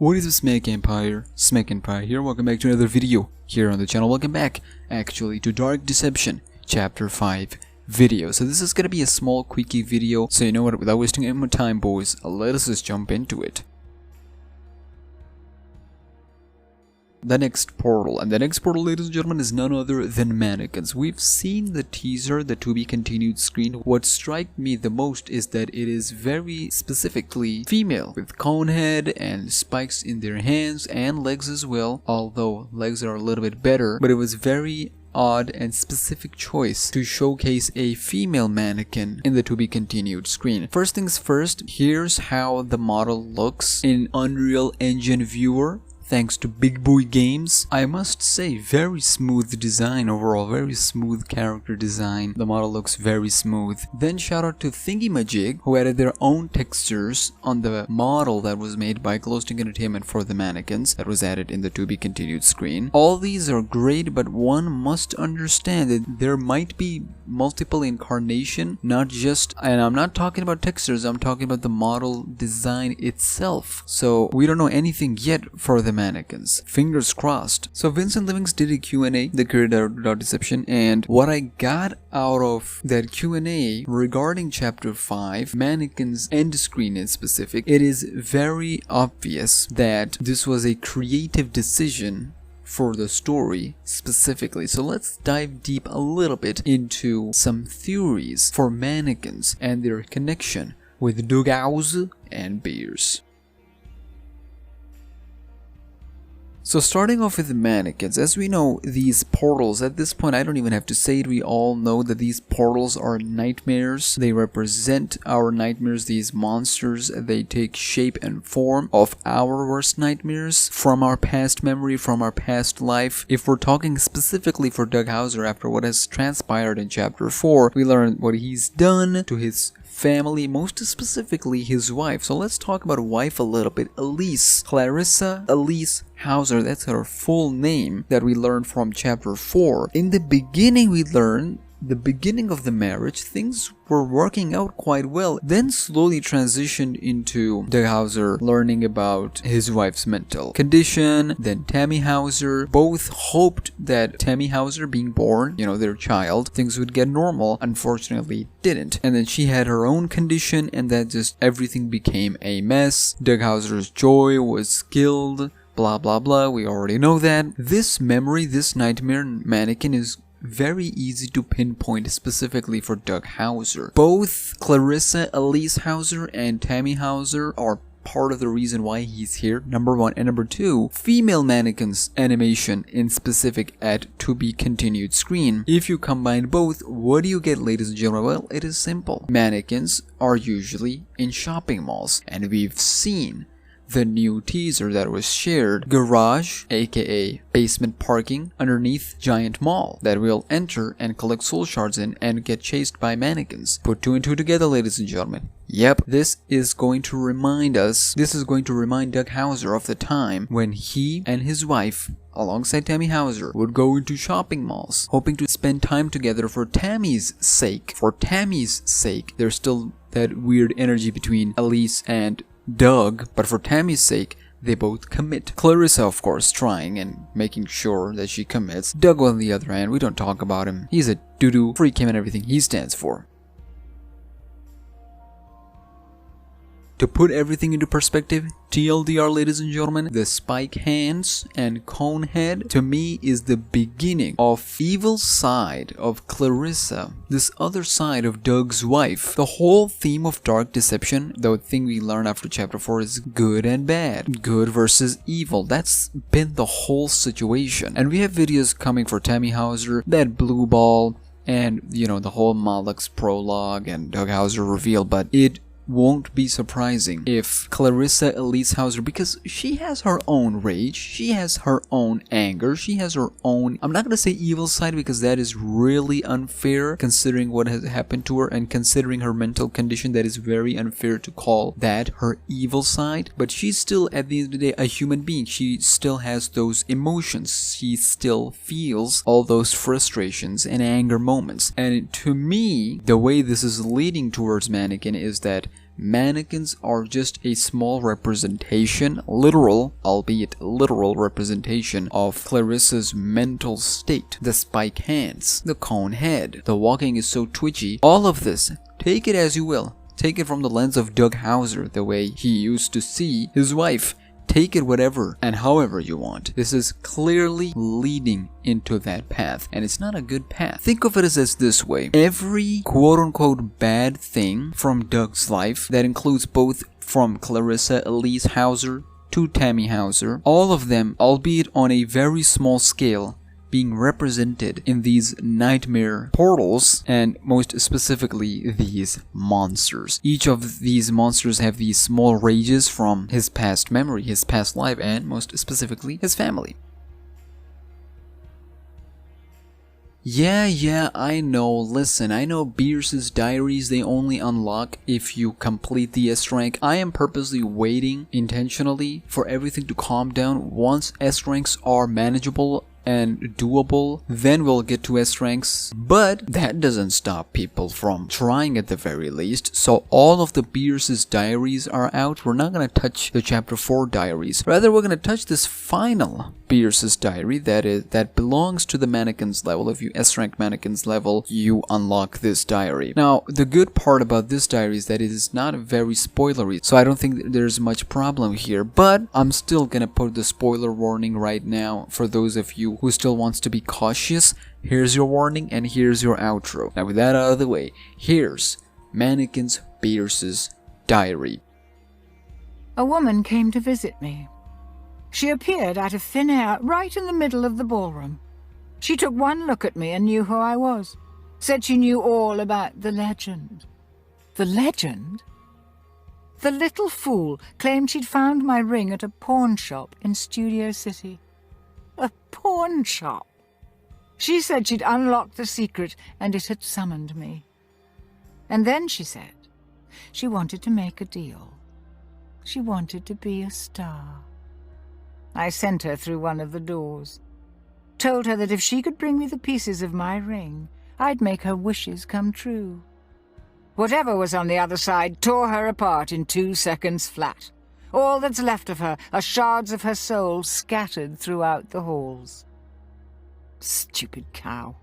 What is up, SmackNPie here, welcome back to another video here on the channel. Welcome back, actually, to Dark Deception Chapter 5 video. So this is gonna be a small, quickie video, so you know what, without wasting any more time, boys, let us just jump into it. The next portal, ladies and gentlemen, is none other than Mannequins. We've seen the teaser, the to be continued screen. What struck me the most is that it is very specifically female, with cone head and spikes in their hands and legs as well, although legs are a little bit better, but it was very odd and specific choice to showcase a female mannequin in the to be continued screen. First things first, here's how the model looks in Unreal Engine viewer. Thanks to BigBoiGames. I must say, very smooth design overall, very smooth character design. The model looks very smooth. Then shout out to Thingy who added their own textures on the model that was made by Glowstick Entertainment for the mannequins that was added in the to be continued screen. All these are great, but one must understand that there might be multiple incarnation, not just, and I'm not talking about textures, I'm talking about the model design itself. So we don't know anything yet for the mannequins. Fingers crossed. So Vincent Livings did a Q&A, the creator of Dark Deception, and what I got out of that Q&A regarding Chapter 5, Mannequins end screen in specific, it is very obvious that this was a creative decision for the story specifically. So let's dive deep a little bit into some theories for mannequins and their connection with Dughouse and Bierce. So starting off with the mannequins, as we know, these portals, at this point I don't even have to say it, we all know that these portals are nightmares. They represent our nightmares, these monsters. They take shape and form of our worst nightmares from our past memory, from our past life. If we're talking specifically for Doug Hauser, after what has transpired in Chapter 4, we learn what he's done to his family, most specifically his wife. So let's talk about wife a little bit. Elise, Clarissa Elise Hauser, that's her full name that we learned from Chapter 4. In the beginning, we learn the beginning of the marriage, things were working out quite well, then slowly transitioned into Doug Hauser learning about his wife's mental condition, then Tammy Hauser. Both hoped that Tammy Hauser being born, you know, their child, things would get normal. Unfortunately, didn't. And then she had her own condition, and that just everything became a mess. Doug Hauser's joy was killed, blah blah blah, we already know that. This memory, this nightmare mannequin is very easy to pinpoint specifically for Doug Hauser. Both Clarissa Elise Hauser and Tammy Hauser are part of the reason why he's here, number one. And number two, female mannequins animation in specific at to be continued screen. If you combine both, what do you get, ladies and gentlemen? Well, it is simple. Mannequins are usually in shopping malls, and we've seen the new teaser that was shared, garage, aka basement parking underneath giant mall that we'll enter and collect soul shards in and get chased by mannequins. Put two and two together, ladies and gentlemen. Yep, this is going to remind Doug Hauser of the time when he and his wife, alongside Tammy Hauser, would go into shopping malls, hoping to spend time together for Tammy's sake. For Tammy's sake, there's still that weird energy between Elise and Doug, but for Tammy's sake, they both commit. Clarissa, of course, trying and making sure that she commits. Doug, on the other hand, we don't talk about him. He's a doo-doo, freak him and everything he stands for. To put everything into perspective, TLDR, ladies and gentlemen, the spike hands and cone head to me is the beginning of evil side of Clarissa, this other side of Doug's wife. The whole theme of Dark Deception, the thing we learn after Chapter 4, is good and bad, good versus evil. That's been the whole situation. And we have videos coming for Tammy Hauser, that blue ball, and you know, the whole Malak's prologue and Doug Hauser reveal, but it won't be surprising if Clarissa Elise Hauser, because she has her own rage, she has her own anger, she has her own, I'm not going to say evil side because that is really unfair considering what has happened to her and considering her mental condition. That is very unfair to call that her evil side, but she's still at the end of the day a human being. She still has those emotions, she still feels all those frustrations and anger moments. And to me, the way this is leading towards Mannequin is that mannequins are just a small representation, literal, albeit literal representation of Clarissa's mental state. The spike hands, the cone head, the walking is so twitchy, all of this, take it as you will. Take it from the lens of Doug Hauser, the way he used to see his wife. Take it whatever and however you want. This is clearly leading into that path, and it's not a good path. Think of it as this way. Every quote-unquote bad thing from Doug's life, that includes both from Clarissa Elise Hauser to Tammy Hauser, all of them, albeit on a very small scale, being represented in these nightmare portals, and most specifically these monsters. Each of these monsters have these small rages from his past memory, his past life, and most specifically his family. Yeah, I know. Listen, I know Bierce's diaries, they only unlock if you complete the S rank. I am purposely waiting intentionally for everything to calm down. Once S ranks are manageable and doable, then we'll get to S ranks, but that doesn't stop people from trying at the very least. So all of the Bierce's diaries are out. We're not going to touch the chapter 4 diaries, rather we're going to touch this final Bierce's diary that belongs to the mannequins level. If you S rank mannequins level, you unlock this diary. Now the good part about this diary is that it is not very spoilery, so I don't think there's much problem here, but I'm still gonna put the spoiler warning right now for those of you who still wants to be cautious. Here's your warning and here's your outro. Now with that out of the way, here's Mannequins Bierce's diary. A woman came to visit me. She appeared out of thin air right in the middle of the ballroom. She took one look at me and knew who I was. Said she knew all about the legend. The legend? The little fool claimed she'd found my ring at a pawn shop in Studio City. A pawn shop? She said she'd unlocked the secret and it had summoned me. And then she said she wanted to make a deal. She wanted to be a star. I sent her through one of the doors. Told her that if she could bring me the pieces of my ring, I'd make her wishes come true. Whatever was on the other side tore her apart in 2 seconds flat. All that's left of her are shards of her soul scattered throughout the halls. Stupid cow.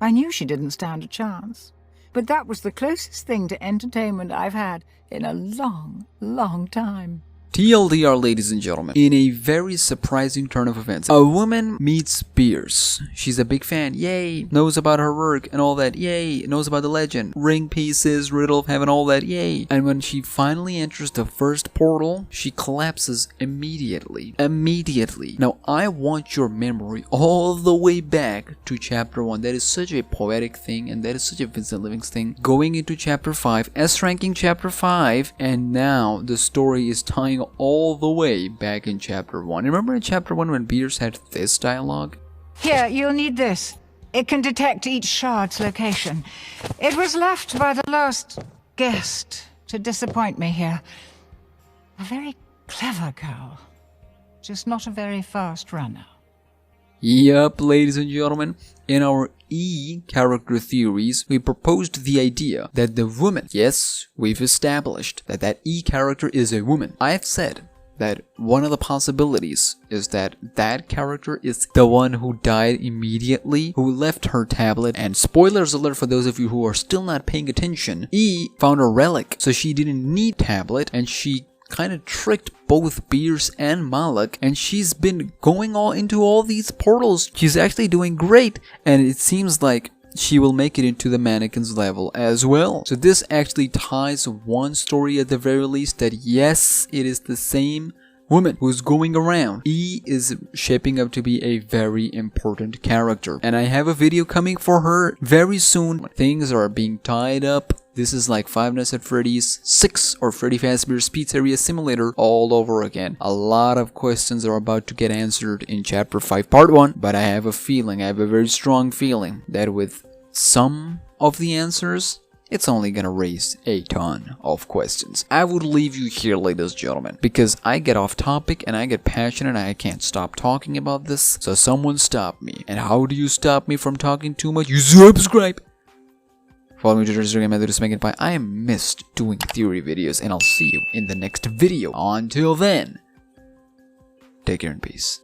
I knew she didn't stand a chance, but that was the closest thing to entertainment I've had in a long, long time. TLDR, ladies and gentlemen, in a very surprising turn of events, a woman meets Bierce. She's a big fan, yay, knows about her work and all that, yay, knows about the legend, ring pieces, riddle of heaven, all that, yay. And when she finally enters the first portal, she collapses immediately. Now, I want your memory all the way back to chapter 1. That is such a poetic thing, and that is such a Vincent Livingstone thing. Going into chapter 5, S-ranking chapter 5, and now the story is tying all the way back in chapter 1. Remember in chapter 1 when Bierce had this dialogue? Here, you'll need this. It can detect each shard's location. It was left by the last guest to disappoint me here. A very clever girl, just not a very fast runner. Yup, ladies and gentlemen, in our E character theories, we proposed the idea that the woman, yes, we've established that that E character is a woman. I've said that one of the possibilities is that that character is the one who died immediately, who left her tablet, and spoilers alert for those of you who are still not paying attention, E found a relic, so she didn't need tablet, and she kind of tricked both Bierce and Malak, and she's been going into all these portals. She's actually doing great, and it seems like she will make it into the mannequins level as well. So this actually ties one story at the very least, that yes, it is the same woman who's going around. E is shaping up to be a very important character, and I have a video coming for her very soon. Things are being tied up. This is like Five Nights at Freddy's 6 or Freddy Fazbear's Pizzeria Simulator all over again. A lot of questions are about to get answered in Chapter 5 Part 1, but I have a very strong feeling that with some of the answers, it's only gonna raise a ton of questions. I would leave you here, ladies and gentlemen, because I get off topic and I get passionate and I can't stop talking about this, so someone stop me. And how do you stop me from talking too much? You subscribe! Follow me to Instagram at SmackNPie. I missed doing theory videos, and I'll see you in the next video. Until then, take care and peace.